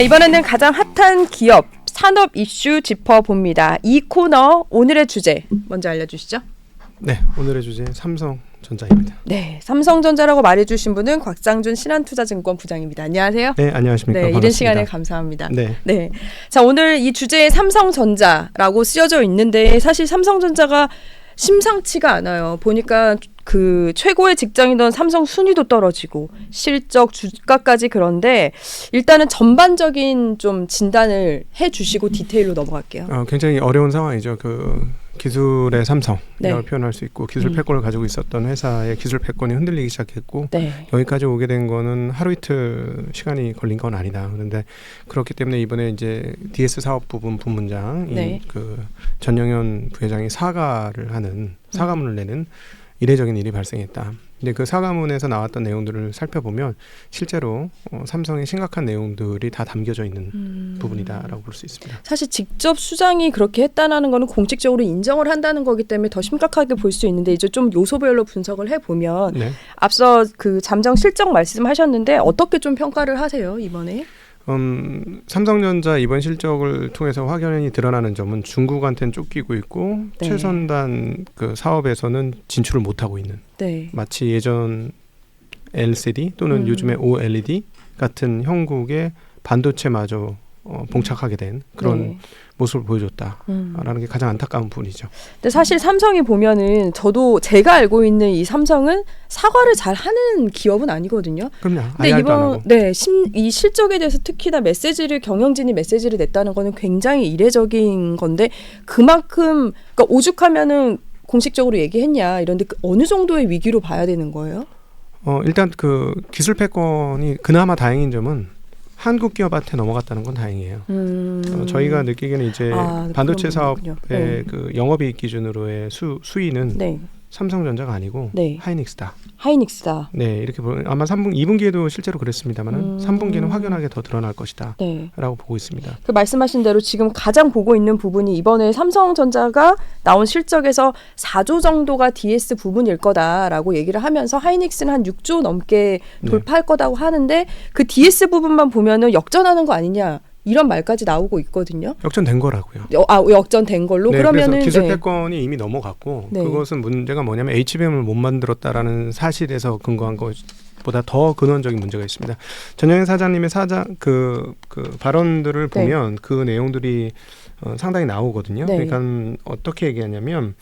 이번에는 가장 핫한 기업, 산업 이슈 짚어봅니다. 이 코너 오늘의 주제 먼저 알려주시죠. 네, 오늘의 주제 삼성전자입니다. 네, 삼성전자라고 말해주신 분은 곽상준 신한투자증권 부장입니다. 안녕하세요. 네, 안녕하십니까. 네, 반갑습니다. 이른 시간에 감사합니다. 네. 자, 오늘 이 주제에 삼성전자라고 쓰여져 있는데 사실 삼성전자가 심상치가 않아요. 보니까 그 최고의 직장이던 삼성 순위도 떨어지고 실적 주가까지. 그런데 일단은 전반적인 좀 진단을 해주시고 디테일로 넘어갈게요. 굉장히 어려운 상황이죠. 그 기술의 삼성이라고 네. 표현할 수 있고 기술 패권을 가지고 있었던 회사의 기술 패권이 흔들리기 시작했고 네. 여기까지 오게 된 거는 하루 이틀 시간이 걸린 건 아니다. 그런데 그렇기 때문에 이번에 이제 DS 사업 부분 부문장 네. 그 전영현 부회장이 사과문을 내는 이례적인 일이 발생했다. 근데 그 사과문에서 나왔던 내용들을 살펴보면 실제로 삼성의 심각한 내용들이 다 담겨져 있는 부분이다라고 볼 수 있습니다. 사실 직접 수장이 그렇게 했다는 거는 공식적으로 인정을 한다는 거기 때문에 더 심각하게 볼 수 있는데 이제 좀 요소별로 분석을 해보면 네. 앞서 그 잠정 실적 말씀하셨는데 어떻게 좀 평가를 하세요 이번에? 삼성전자 이번 실적을 통해서 확연히 드러나는 점은 중국한테는 쫓기고 있고 네. 최선단 그 사업에서는 진출을 못하고 있는 네. 마치 예전 LCD 또는 요즘의 OLED 같은 형국의 반도체마저 봉착하게 된 그런 네. 모습을 보여줬다라는 게 가장 안타까운 부분이죠. 근데 사실 삼성이 보면은 제가 알고 있는 이 삼성은 사과를 잘 하는 기업은 아니거든요. 그럼요. 근데 IR도 안 하고. 이 실적에 대해서 특히나 경영진이 메시지를 냈다는 거는 굉장히 이례적인 건데 그만큼 그러니까 오죽하면은 공식적으로 얘기했냐 이런데 어느 정도의 위기로 봐야 되는 거예요? 일단 그 기술 패권이 그나마 다행인 점은 한국 기업한테 넘어갔다는 건 다행이에요. 저희가 느끼기에는 이제 반도체 사업의 네. 그 영업이익 기준으로의 수위는 네. 삼성전자가 아니고 네. 하이닉스다. 하이닉스다. 네, 이렇게 보면 아마 2분기에도 실제로 그랬습니다만은 3분기는 확연하게 더 드러날 것이다. 네. 라고 보고 있습니다. 그 말씀하신 대로 지금 가장 보고 있는 부분이 이번에 삼성전자가 나온 실적에서 4조 정도가 DS 부분일 거다라고 얘기를 하면서 하이닉스는 한 6조 넘게 돌파할 거다고 하는데 그 DS 부분만 보면은 역전하는 거 아니냐 이런 말까지 나오고 있거든요. 역전된 거라고요. 역전된 걸로. 네, 그러면은 그래서 기술 패권이 이미 넘어갔고 네. 그것은 문제가 뭐냐면 HBM을 못 만들었다라는 사실에서 근거한 것보다 더 근원적인 문제가 있습니다. 전영현 사장님의 그 발언들을 보면 그 내용들이 상당히 나오거든요. 네. 그러니까 어떻게 얘기하냐면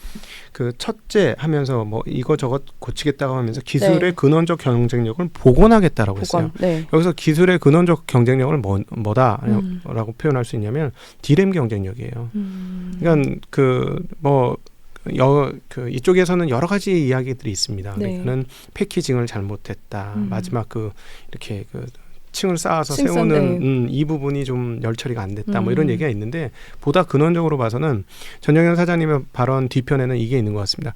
그 첫째 하면서 뭐 이거저것 고치겠다고 하면서 기술의 근원적 경쟁력을 복원하겠다라고 했어요. 네. 여기서 기술의 근원적 경쟁력을 뭐다라고 표현할 수 있냐면 디램 경쟁력이에요. 그러니까 이쪽에서는 여러 가지 이야기들이 있습니다. 네. 그러니까는 패키징을 잘못했다. 마지막 이렇게 층을 쌓아서 층선, 세우는 이 부분이 좀 열처리가 안 됐다. 뭐 이런 얘기가 있는데 보다 근원적으로 봐서는 전영현 사장님의 발언 뒤편에는 이게 있는 것 같습니다.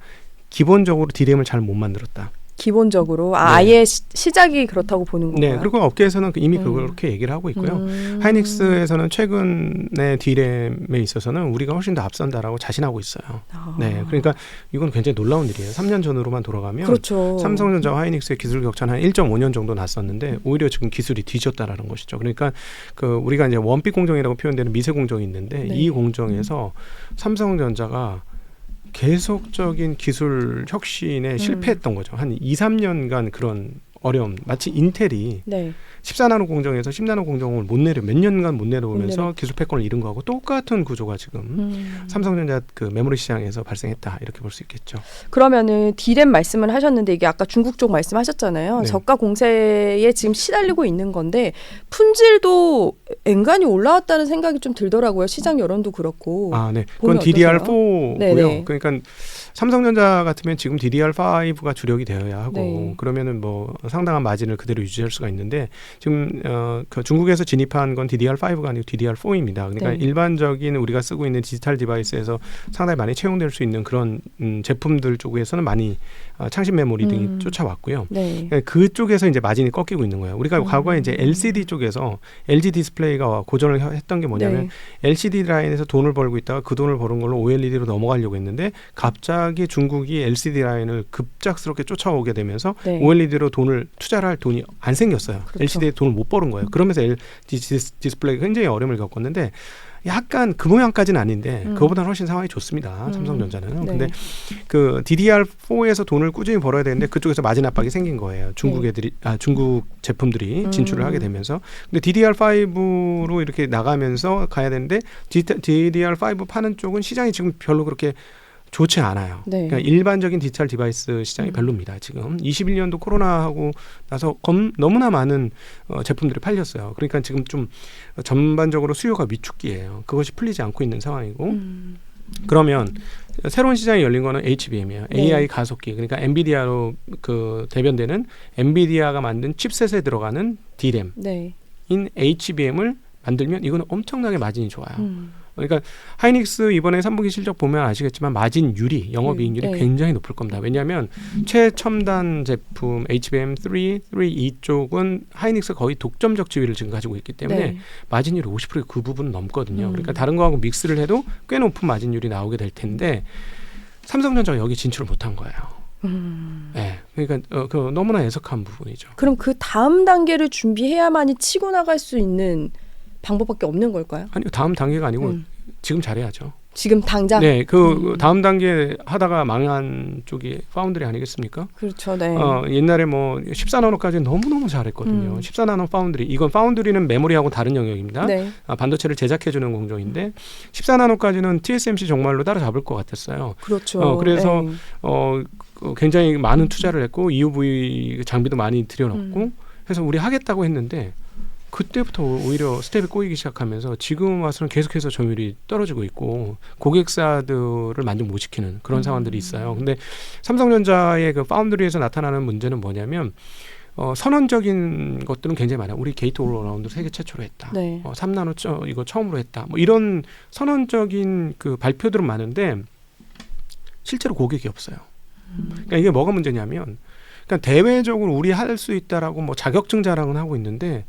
기본적으로 디램을 잘 못 만들었다. 기본적으로 네. 아예 시작이 그렇다고 보는 건가요? 네, 그리고 업계에서는 이미 그렇게 얘기를 하고 있고요. 하이닉스에서는 최근의 디램에 있어서는 우리가 훨씬 더 앞선다라고 자신하고 있어요. 네, 그러니까 이건 굉장히 놀라운 일이에요. 3년 전으로만 돌아가면 그렇죠. 삼성전자와 하이닉스의 기술 격차는 한 1.5년 정도 났었는데 오히려 지금 기술이 뒤졌다라는 것이죠. 그러니까 우리가 이제 원빛 공정이라고 표현되는 미세 공정이 있는데 이 공정에서 삼성전자가 계속적인 기술 혁신에 실패했던 거죠. 한 2, 3년간 그런 어려움. 마치 인텔이 14나노 공정에서 10나노 공정을 몇 년간 못 내려오면서 기술 패권을 잃은 거하고 똑같은 구조가 지금 삼성전자 그 메모리 시장에서 발생했다. 이렇게 볼 수 있겠죠. 그러면은 디램 말씀을 하셨는데 이게 아까 중국 쪽 말씀하셨잖아요. 네. 저가 공세에 지금 시달리고 있는 건데 품질도 엔간히 올라왔다는 생각이 좀 들더라고요. 시장 여론도 그렇고. 네. 그건 DDR4고요. 네네. 그러니까 삼성전자 같으면 지금 DDR5가 주력이 되어야 하고 그러면은 뭐 상당한 마진을 그대로 유지할 수가 있는데 지금 그 중국에서 진입한 건 DDR5가 아니고 DDR4입니다. 그러니까 일반적인 우리가 쓰고 있는 디지털 디바이스에서 상당히 많이 채용될 수 있는 그런 제품들 쪽에서는 많이 창신 메모리 등이 쫓아왔고요. 그쪽에서 이제 마진이 꺾이고 있는 거예요. 우리가 과거에 이제 LCD 쪽에서 LG 디스플레이가 고전을 했던 게 뭐냐면 LCD 라인에서 돈을 벌고 있다가 그 돈을 버는 걸로 OLED로 넘어가려고 했는데 갑자기 갑자기 중국이 LCD 라인을 급작스럽게 쫓아오게 되면서 네. OLED로 투자를 할 돈이 안 생겼어요. 그렇죠. LCD에 돈을 못 버는 거예요. 그러면서 디스플레이가 굉장히 어려움을 겪었는데 약간 그 모양까지는 아닌데 그거보다는 훨씬 상황이 좋습니다. 삼성전자는. 네. 근데 그 DDR4에서 돈을 꾸준히 벌어야 되는데 그쪽에서 마진 압박이 생긴 거예요. 중국 애들이 중국 제품들이 진출을 하게 되면서. 근데 DDR5로 이렇게 나가면서 가야 되는데 DDR5 파는 쪽은 시장이 지금 별로 그렇게 좋지 않아요. 네. 그러니까 일반적인 디지털 디바이스 시장이 별로입니다. 지금 21년도 코로나하고 나서 너무나 많은 제품들이 팔렸어요. 그러니까 지금 좀 전반적으로 수요가 위축기예요. 그것이 풀리지 않고 있는 상황이고 그러면 새로운 시장이 열린 거는 HBM이에요. 네. AI 가속기. 그러니까 엔비디아로 그 대변되는 엔비디아가 만든 칩셋에 들어가는 D램인 네. HBM을 만들면 이거는 엄청나게 마진이 좋아요. 그러니까 하이닉스 이번에 3분기 실적 보면 아시겠지만 마진율이 영업이익률이 네. 굉장히 높을 겁니다. 왜냐하면 최첨단 제품 HBM3, 3E 쪽은 하이닉스 거의 독점적 지위를 지금 가지고 있기 때문에 네. 마진율이 50% 그 부분 넘거든요. 그러니까 다른 거하고 믹스를 해도 꽤 높은 마진율이 나오게 될 텐데 삼성전자가 여기 진출을 못한 거예요. 네, 그러니까 너무나 애석한 부분이죠. 그럼 그 다음 단계를 준비해야만이 치고 나갈 수 있는 방법밖에 없는 걸까요? 아니요, 다음 단계가 아니고 지금 잘해야죠. 지금 당장? 네, 그 다음 단계 하다가 망한 쪽이 파운드리 아니겠습니까? 그렇죠. 네. 옛날에 뭐 14나노까지 너무너무 잘했거든요. 14나노 파운드리. 이건 파운드리는 메모리하고 다른 영역입니다. 네. 반도체를 제작해주는 공정인데 14나노까지는 TSMC 정말로 따라잡을 것 같았어요. 그렇죠. 그래서 네. 굉장히 많은 투자를 했고 EUV 장비도 많이 들여놓고 해서 우리 하겠다고 했는데 그때부터 오히려 스텝이 꼬이기 시작하면서 지금 와서는 계속해서 점유율이 떨어지고 있고 고객사들을 만족 못 시키는 그런 상황들이 있어요. 근데 삼성전자의 그 파운드리에서 나타나는 문제는 뭐냐면 선언적인 것들은 굉장히 많아요. 우리 게이트 올라운드 세계 최초로 했다. 네. 3나노 이거 처음으로 했다. 뭐 이런 선언적인 그 발표들은 많은데 실제로 고객이 없어요. 그러니까 이게 뭐가 문제냐면 그러니까 대외적으로 우리 할 수 있다라고 뭐 자격증 자랑은 하고 있는데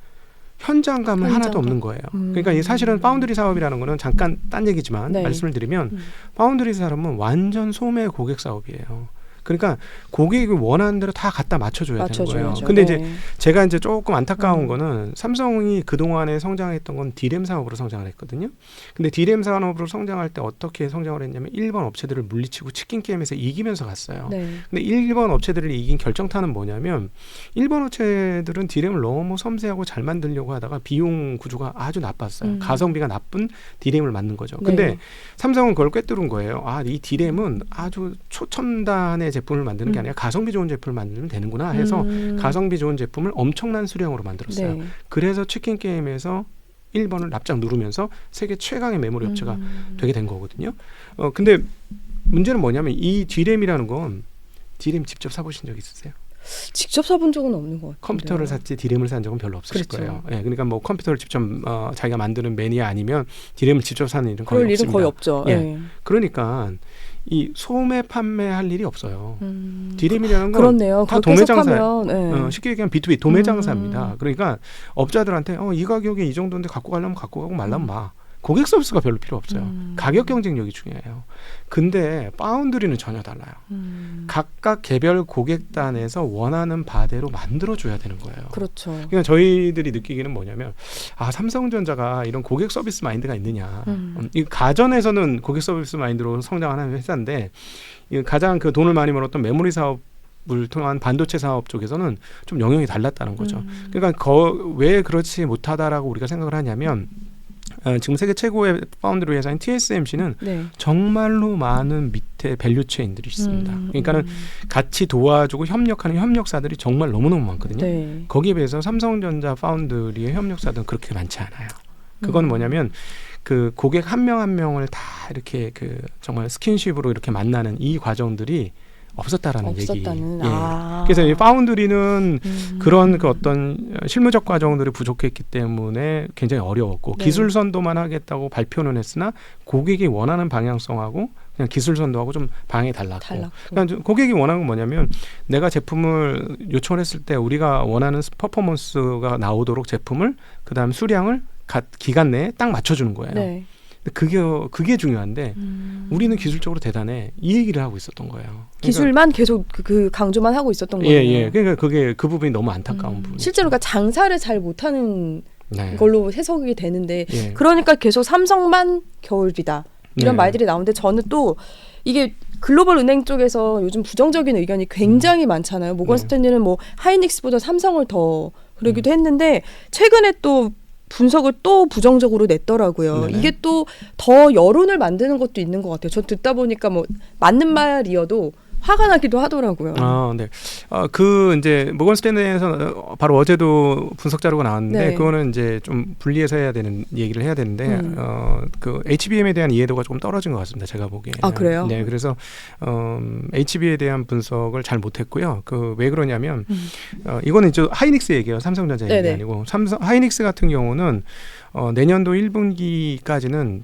현장감은 하나도 없는 거예요. 그러니까 사실은 파운드리 사업이라는 거는 잠깐 딴 얘기지만 네. 말씀을 드리면 파운드리 사업은 완전 소매 고객 사업이에요. 그러니까 고객이 원하는 대로 다 갖다 맞춰줘야 되는 거예요. 근데 네. 이제 제가 이제 조금 안타까운 거는 삼성이 그동안에 성장했던 건 D램 사업으로 성장을 했거든요. 근데 D램 산업으로 성장할 때 어떻게 성장을 했냐면 일본 업체들을 물리치고 치킨 게임에서 이기면서 갔어요. 네. 근데 일본 업체들을 이긴 결정타는 뭐냐면 일본 업체들은 D램을 너무 섬세하고 잘 만들려고 하다가 비용 구조가 아주 나빴어요. 가성비가 나쁜 D램을 만든 거죠. 근데 네. 삼성은 그걸 꿰뚫은 거예요. 이 D램은 아주 초첨단의 제품을 만드는 게 아니라 가성비 좋은 제품을 만들면 되는구나 해서 가성비 좋은 제품을 엄청난 수량으로 만들었어요. 네. 그래서 치킨 게임에서 1번을 납작 누르면서 세계 최강의 메모리 업체가 되게 된 거거든요. 근데 문제는 뭐냐면 이 D램이라는 건 D램 직접 사보신 적 있으세요? 직접 사본 적은 없는 것 같아요. 컴퓨터를 샀지 D램을 산 적은 별로 없으실 그렇죠. 거예요. 예, 그러니까 뭐 컴퓨터를 직접 자기가 만드는 매니아 아니면 D램을 직접 사는 일은 거의 그럴 일은 없습니다. 거의 없죠. 예. 네. 그러니까 이 소매 판매할 일이 없어요. D램이라는 건 그렇네요. 다 그렇게 도매장사. 해석하면, 네. 쉽게 얘기하면 B2B 도매장사입니다. 그러니까 업자들한테 이 가격에 이 정도인데 갖고 가려면 갖고 가고 말라면 마. 고객 서비스가 별로 필요 없어요. 가격 경쟁력이 중요해요. 근데 파운드리는 전혀 달라요. 각각 개별 고객단에서 원하는 바대로 만들어줘야 되는 거예요. 그렇죠. 그러니까 저희들이 느끼기는 뭐냐면 삼성전자가 이런 고객 서비스 마인드가 있느냐. 이 가전에서는 고객 서비스 마인드로 성장하는 회사인데 가장 그 돈을 많이 벌었던 메모리 사업을 통한 반도체 사업 쪽에서는 좀 영역이 달랐다는 거죠. 그러니까 왜 그렇지 못하다라고 우리가 생각을 하냐면 지금 세계 최고의 파운드리 회사인 TSMC는 네. 정말로 많은 밑에 밸류체인들이 있습니다. 그러니까는 같이 도와주고 협력하는 협력사들이 정말 너무너무 많거든요. 네. 거기에 비해서 삼성전자 파운드리의 협력사들은 그렇게 많지 않아요. 그건 뭐냐면 그 고객 한 명 한 명을 다 이렇게 그 정말 스킨십으로 이렇게 만나는 이 과정들이 없었다라는 얘기. 예. 그래서 이 파운드리는 그런 그 어떤 실무적 과정들이 부족했기 때문에 굉장히 어려웠고 네. 기술 선도만 하겠다고 발표는 했으나 고객이 원하는 방향성하고 그냥 기술 선도하고 좀 방향이 달랐고. 그러니까 고객이 원하는 건 뭐냐면 내가 제품을 요청을 했을 때 우리가 원하는 퍼포먼스가 나오도록 제품을 그다음 수량을 기간 내에 딱 맞춰주는 거예요. 네. 근데 그게 중요한데 우리는 기술적으로 대단해 이 얘기를 하고 있었던 거예요. 그러니까, 기술만 계속 그 강조만 하고 있었던 거예요. 예. 그러니까 그 부분이 너무 안타까운 부분. 실제로 그러니까 장사를 잘 못하는 네. 걸로 해석이 되는데 예. 그러니까 계속 삼성만 겨울비다 이런 네. 말들이 나오는데 저는 또 이게 글로벌 은행 쪽에서 요즘 부정적인 의견이 굉장히 많잖아요. 모건 네. 스탠리는 뭐 하이닉스보다 삼성을 더 그러기도 했는데 최근에 또 분석을 또 부정적으로 냈더라고요. 네네. 이게 또 더 여론을 만드는 것도 있는 것 같아요. 저 듣다 보니까 뭐 맞는 말이어도 화가 나기도 하더라고요. 네. 그 이제 모건 스탠리에서 바로 어제도 분석 자료가 나왔는데 네. 그거는 이제 좀 분리해서 해야 되는 얘기를 해야 되는데 그 HBM에 대한 이해도가 조금 떨어진 것 같습니다. 제가 보기에는. 아, 그래요? 네. 그래서 HB에 대한 분석을 잘 못했고요. 그 왜 그러냐면 이거는 이제 하이닉스 얘기예요. 삼성전자 얘기 네네. 아니고 하이닉스 같은 경우는 내년도 1분기까지는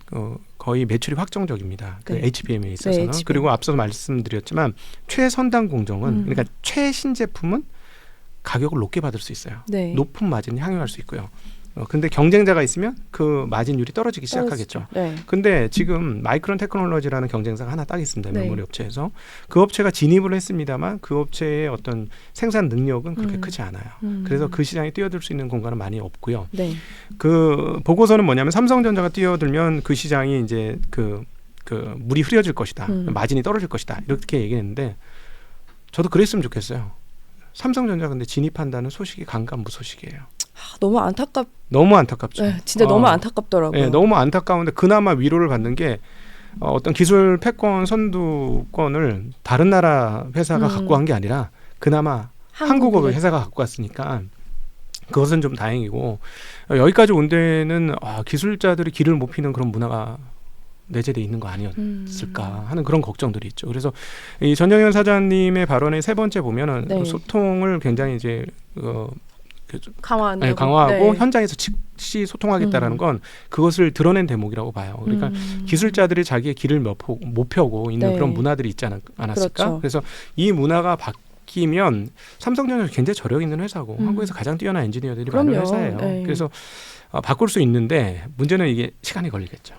거의 매출이 확정적입니다. 그 네. HBM에 있어서는. HBM. 그리고 앞서서 말씀드렸지만 최선단 공정은 그러니까 최신 제품은 가격을 높게 받을 수 있어요. 네. 높은 마진을 향유할 수 있고요. 근데 경쟁자가 있으면 그 마진율이 떨어지기 시작하겠죠. 네. 근데 지금 마이크론 테크놀로지라는 경쟁사가 하나 딱 있습니다. 네. 메모리 업체에서. 그 업체가 진입을 했습니다만 그 업체의 어떤 생산 능력은 그렇게 크지 않아요. 그래서 그 시장에 뛰어들 수 있는 공간은 많이 없고요. 네. 그 보고서는 뭐냐면 삼성전자가 뛰어들면 그 시장이 이제 그 물이 흐려질 것이다. 마진이 떨어질 것이다. 이렇게 얘기했는데 저도 그랬으면 좋겠어요. 삼성전자 근데 진입한다는 소식이 강간무소식이에요. 너무 안타깝죠. 네, 진짜 너무 안타깝더라고요. 네, 너무 안타까운데 그나마 위로를 받는 게 어떤 기술 패권 선두권을 다른 나라 회사가 갖고 간 게 아니라 그나마 한국어 회사가 갖고 왔으니까 그것은 좀 다행이고 여기까지 온 데는 기술자들이 길을 못 피는 그런 문화가 내재돼 있는 거 아니었을까 하는 그런 걱정들이 있죠. 그래서 이 전정현 사장님의 발언의 세 번째 보면은 네. 소통을 굉장히 이제 강화하고 강화하고 현장에서 즉시 소통하겠다라는 건 그것을 드러낸 대목이라고 봐요. 그러니까 기술자들이 자기의 길을 못 펴고 있는 네. 그런 문화들이 있지 않았을까? 그렇죠. 그래서 이 문화가 바뀌면 삼성전자는 굉장히 저력 있는 회사고 한국에서 가장 뛰어난 엔지니어들이 많은 그럼요. 회사예요. 네. 그래서 바꿀 수 있는데 문제는 이게 시간이 걸리겠죠.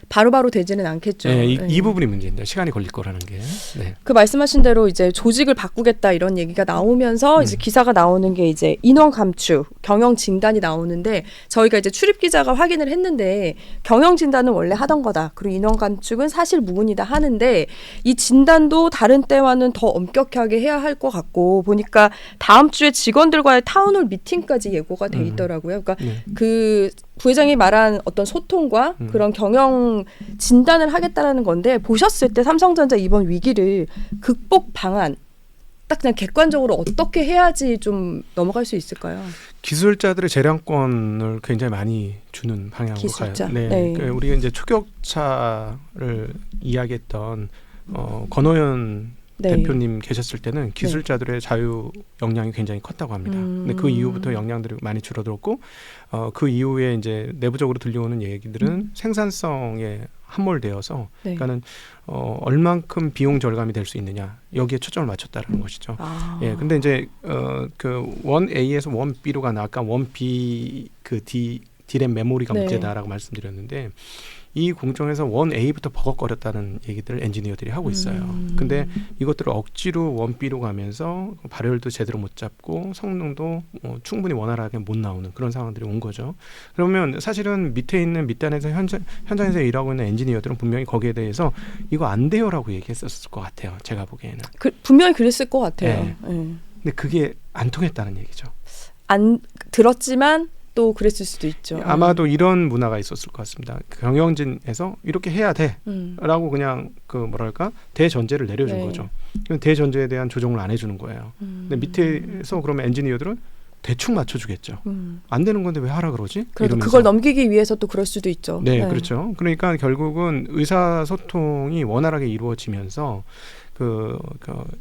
바로바로 되지는 않겠죠. 네, 네. 이 부분이 문제인데 시간이 걸릴 거라는 게. 네. 그 말씀하신 대로 이제 조직을 바꾸겠다 이런 얘기가 나오면서 이제 기사가 나오는 게 이제 인원 감축, 경영 진단이 나오는데 저희가 이제 출입 기자가 확인을 했는데 경영 진단은 원래 하던 거다. 그리고 인원 감축은 사실 무근이다 하는데 이 진단도 다른 때와는 더 엄격하게 해야 할 것 같고 보니까 다음 주에 직원들과의 타운홀 미팅까지 예고가 돼 있더라고요. 그러니까 그 부회장이 말한 어떤 소통과 그런 경영 진단을 하겠다라는 건데 보셨을 때 삼성전자 이번 위기를 극복 방안 딱 그냥 객관적으로 어떻게 해야지 좀 넘어갈 수 있을까요? 기술자들의 재량권을 굉장히 많이 주는 방향으로 기술자. 가요. 네. 네. 그러니까 우리가 이제 초격차를 이야기했던 권호연 네. 대표님 계셨을 때는 기술자들의 자유 역량이 굉장히 컸다고 합니다. 근데 그 이후부터 역량들이 많이 줄어들었고 그 이후에 이제 내부적으로 들려오는 얘기들은 생산성에 함몰되어서 그러니까는 얼만큼 비용 절감이 될 수 있느냐 여기에 초점을 맞췄다는 것이죠. 예, 근데 이제 그 원 A에서 원 B로 가는 아까 원 B 그 D램 메모리가 문제다라고 말씀드렸는데 이 공정에서 원 A부터 버벅거렸다는 얘기들을 엔지니어들이 하고 있어요. 근데 이것들을 억지로 원 B로 가면서 발열도 제대로 못 잡고 성능도 충분히 원활하게 못 나오는 그런 상황들이 온 거죠. 그러면 사실은 밑에 있는 밑단에서 현장에서 일하고 있는 엔지니어들은 분명히 거기에 대해서 이거 안 돼요라고 얘기했었을 것 같아요. 제가 보기에는. 분명히 그랬을 것 같아요. 네. 근데 그게 안 통했다는 얘기죠. 안 들었지만 또 그랬을 수도 있죠. 아마도 이런 문화가 있었을 것 같습니다. 경영진에서 이렇게 해야 돼라고 그냥 그 뭐랄까 대전제를 내려준 거죠. 그럼 대전제에 대한 조정을 안 해주는 거예요. 근데 밑에서 그러면 엔지니어들은 대충 맞춰주겠죠. 안 되는 건데 왜 하라 그러지? 그래도 이러면서. 그걸 넘기기 위해서 또 그럴 수도 있죠. 네, 그렇죠. 그러니까 결국은 의사소통이 원활하게 이루어지면서 그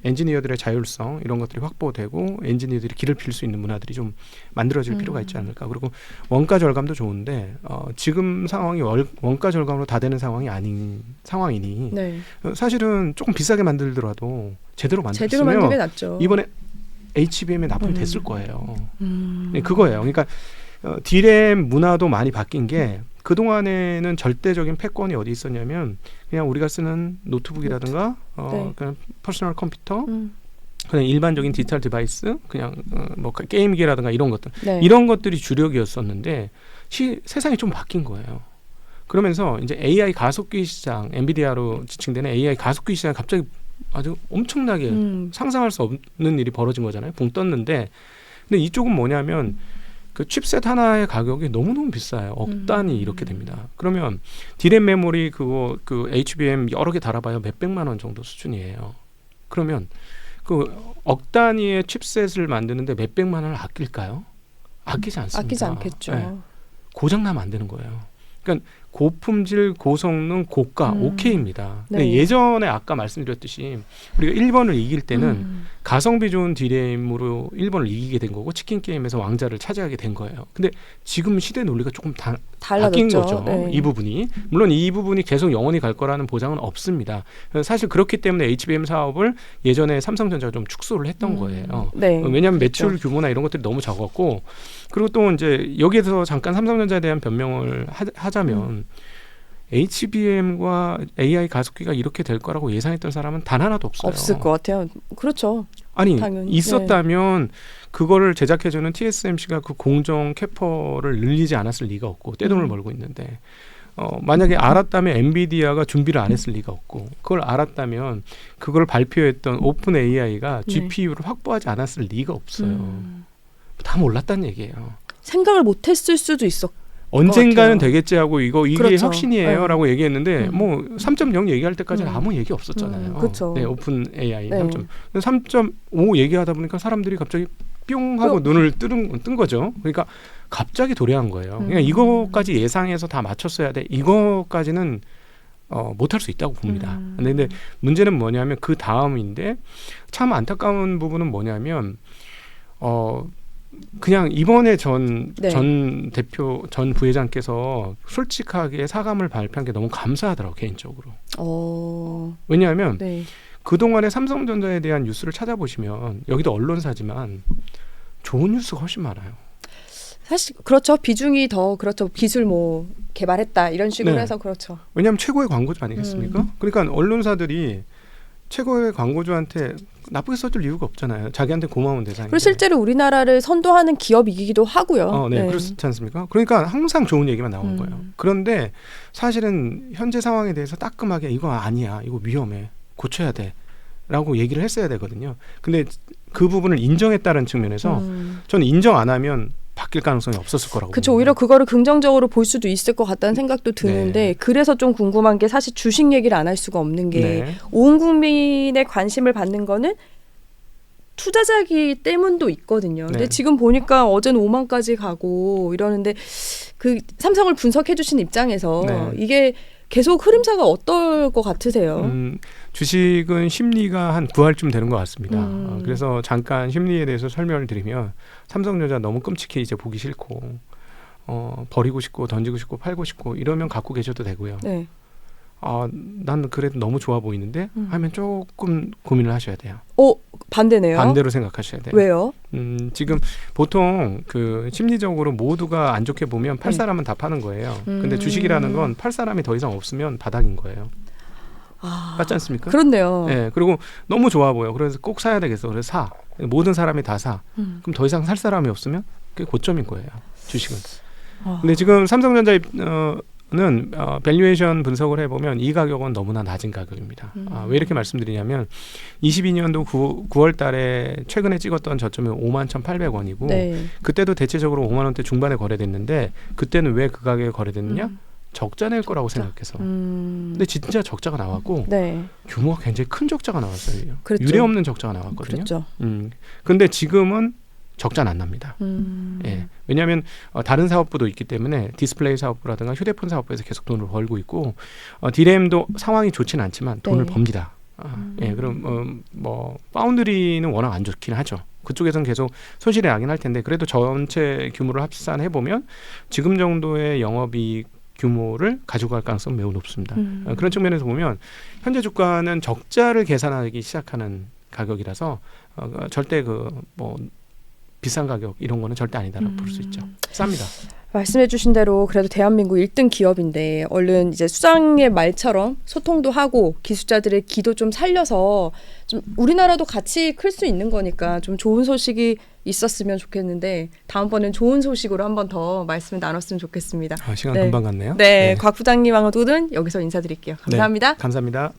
엔지니어들의 자율성 이런 것들이 확보되고 엔지니어들이 길을 필 수 있는 문화들이 좀 만들어질 필요가 있지 않을까. 그리고 원가 절감도 좋은데 지금 상황이 원가 절감으로 다 되는 상황이 아닌 상황이니 사실은 조금 비싸게 만들더라도 제대로 만드는 게 낫죠. 이번에 HBM에 납품이 됐을 거예요. 네, 그거예요. 그러니까 D램 문화도 많이 바뀐 게 그 동안에는 절대적인 패권이 어디 있었냐면 그냥 우리가 쓰는 노트북이라든가 네. 그냥 퍼스널 컴퓨터, 그냥 일반적인 디지털 디바이스, 그냥 뭐 게임기라든가 이런 것들, 네. 이런 것들이 주력이었었는데 세상이 좀 바뀐 거예요. 그러면서 이제 AI 가속기 시장, 엔비디아로 지칭되는 AI 가속기 시장이 갑자기 아주 엄청나게 상상할 수 없는 일이 벌어진 거잖아요. 붕 떴는데, 근데 이쪽은 뭐냐면 그 칩셋 하나의 가격이 너무너무 비싸요. 억 단위 이렇게 됩니다. 그러면 디램 메모리 그 HBM 여러 개 달아봐야 몇백만 원 정도 수준이에요. 그러면 그 억 단위의 칩셋을 만드는데 몇백만 원을 아낄까요? 아끼지 않습니다. 아끼지 않겠죠. 네. 고장 나면 안 되는 거예요. 그러니까 고품질, 고성능, 고가, 오케이입니다. 네. 근데 예전에 아까 말씀드렸듯이 우리가 일본을 이길 때는 가성비 좋은 디램으로 일본을 이기게 된 거고 치킨 게임에서 왕자를 차지하게 된 거예요. 근데 지금 시대 논리가 조금 바뀐 달라졌죠. 거죠. 네. 이 부분이. 물론 이 부분이 계속 영원히 갈 거라는 보장은 없습니다. 사실 그렇기 때문에 HBM 사업을 예전에 삼성전자가 좀 축소를 했던 거예요. 네. 왜냐하면 매출 규모나 이런 것들이 너무 적었고, 그리고 또 이제 여기에서 잠깐 삼성전자에 대한 변명을 하자면 HBM과 AI 가속기가 이렇게 될 거라고 예상했던 사람은 단 하나도 없어요. 없을 것 같아요. 그렇죠. 아니 당연히. 있었다면 그거를 제작해주는 TSMC가 그 공정 캐퍼를 늘리지 않았을 리가 없고 떼돈을 벌고 있는데, 만약에 알았다면 엔비디아가 준비를 안 했을 리가 없고, 그걸 알았다면 그걸 발표했던 오픈 AI가 GPU를 확보하지 않았을 리가 없어요. 다 몰랐다는 얘기예요. 생각을 못했을 수도 있었. 언젠가는 되겠지 하고 이게 그렇죠. 혁신이에요라고 얘기했는데 뭐 3.0 얘기할 때까지는 아무 얘기 없었잖아요. 그렇죠. 네, 오픈 AI 네. 3.5 얘기하다 보니까 사람들이 갑자기 뿅 하고 눈을 뜬 거죠. 그러니까 갑자기 도래한 거예요. 그러니까 이거까지 예상해서 다 맞췄어야 돼. 이거까지는 못할 수 있다고 봅니다. 근데 문제는 뭐냐면 그 다음인데, 참 안타까운 부분은 뭐냐면 그냥 이번에 전 대표, 전 부회장께서 솔직하게 사과를 발표한 게 너무 감사하더라고요, 개인적으로. 왜냐하면 그동안에 삼성전자에 대한 뉴스를 찾아보시면, 여기도 언론사지만 좋은 뉴스가 훨씬 많아요. 사실 그렇죠. 비중이 더 그렇죠. 기술 뭐 개발했다 이런 식으로 네. 해서 그렇죠. 왜냐하면 최고의 광고주 아니겠습니까? 그러니까 언론사들이 최고의 광고주한테 나쁘게 써줄 이유가 없잖아요. 자기한테 고마운 대상인데. 그리고 실제로 우리나라를 선도하는 기업이기도 하고요. 네, 그렇지 않습니까? 그러니까 항상 좋은 얘기만 나오는 거예요. 그런데 사실은 현재 상황에 대해서 따끔하게 이거 아니야, 이거 위험해, 고쳐야 돼 라고 얘기를 했어야 되거든요. 근데 그 부분을 인정했다는 측면에서 저는 인정 안 하면 바뀔 가능성이 없었을 거라고 그렇죠. 봅니다. 오히려 그거를 긍정적으로 볼 수도 있을 것 같다는 생각도 드는데, 네. 그래서 좀 궁금한 게, 사실 주식 얘기를 안 할 수가 없는 게 온 국민의 관심을 받는 거는 투자자기 때문도 있거든요. 근데 지금 보니까 어제는 5만까지 가고 이러는데, 그 삼성을 분석해 주신 입장에서 이게 계속 흐름사가 어떨 것 같으세요? 주식은 심리가 한 9할쯤 되는 것 같습니다. 그래서 잠깐 심리에 대해서 설명을 드리면, 삼성전자 너무 끔찍해 이제 보기 싫고 버리고 싶고 던지고 싶고 팔고 싶고 이러면 갖고 계셔도 되고요. 네. 난 그래도 너무 좋아 보이는데 하면 조금 고민을 하셔야 돼요. 반대네요. 반대로 생각하셔야 돼요. 왜요? 지금 보통 그 심리적으로 모두가 안 좋게 보면 팔 사람은 다 파는 거예요. 근데 주식이라는 건 팔 사람이 더 이상 없으면 바닥인 거예요. 맞지 않습니까? 그렇네요. 네, 그리고 너무 좋아 보여. 그래서 꼭 사야 되겠어. 그래서 사. 모든 사람이 다 사. 그럼 더 이상 살 사람이 없으면 그게 고점인 거예요, 주식은. 근데 지금 삼성전자 는 밸류에이션 분석을 해보면 이 가격은 너무나 낮은 가격입니다. 왜 이렇게 말씀드리냐면 22년도 9월 달에 최근에 찍었던 저점이 51,800원이고 그때도 대체적으로 5만 원대 중반에 거래됐는데, 그때는 왜 그 가격에 거래됐느냐? 적자 낼 거라고 생각해서. 근데 진짜 적자가 나왔고 규모가 굉장히 큰 적자가 나왔어요. 그랬죠. 유례 없는 적자가 나왔거든요. 근데 지금은 적자는 안 납니다. 예. 왜냐하면 다른 사업부도 있기 때문에 디스플레이 사업부라든가 휴대폰 사업부에서 계속 돈을 벌고 있고, 디램도 상황이 좋지는 않지만 돈을 법니다. 예, 그럼 뭐 파운드리는 워낙 안 좋긴 하죠. 그쪽에서는 계속 손실이 나긴 할 텐데, 그래도 전체 규모를 합산해 보면 지금 정도의 영업이익 규모를 가지고 갈 가능성은 매우 높습니다. 그런 측면에서 보면 현재 주가는 적자를 계산하기 시작하는 가격이라서 절대 비싼 가격 이런 거는 절대 아니다라고 볼 수 있죠. 쌉니다. 말씀해주신 대로 그래도 대한민국 1등 기업인데 얼른 이제 수장의 말처럼 소통도 하고 기술자들의 기도 좀 살려서 좀 우리나라도 같이 클 수 있는 거니까 좀 좋은 소식이 있었으면 좋겠는데 다음번엔 좋은 소식으로 한 번 더 말씀을 나눴으면 좋겠습니다. 시간 네. 금방 갔네요. 네, 곽 부장님하고는 여기서 인사드릴게요. 감사합니다. 네, 감사합니다.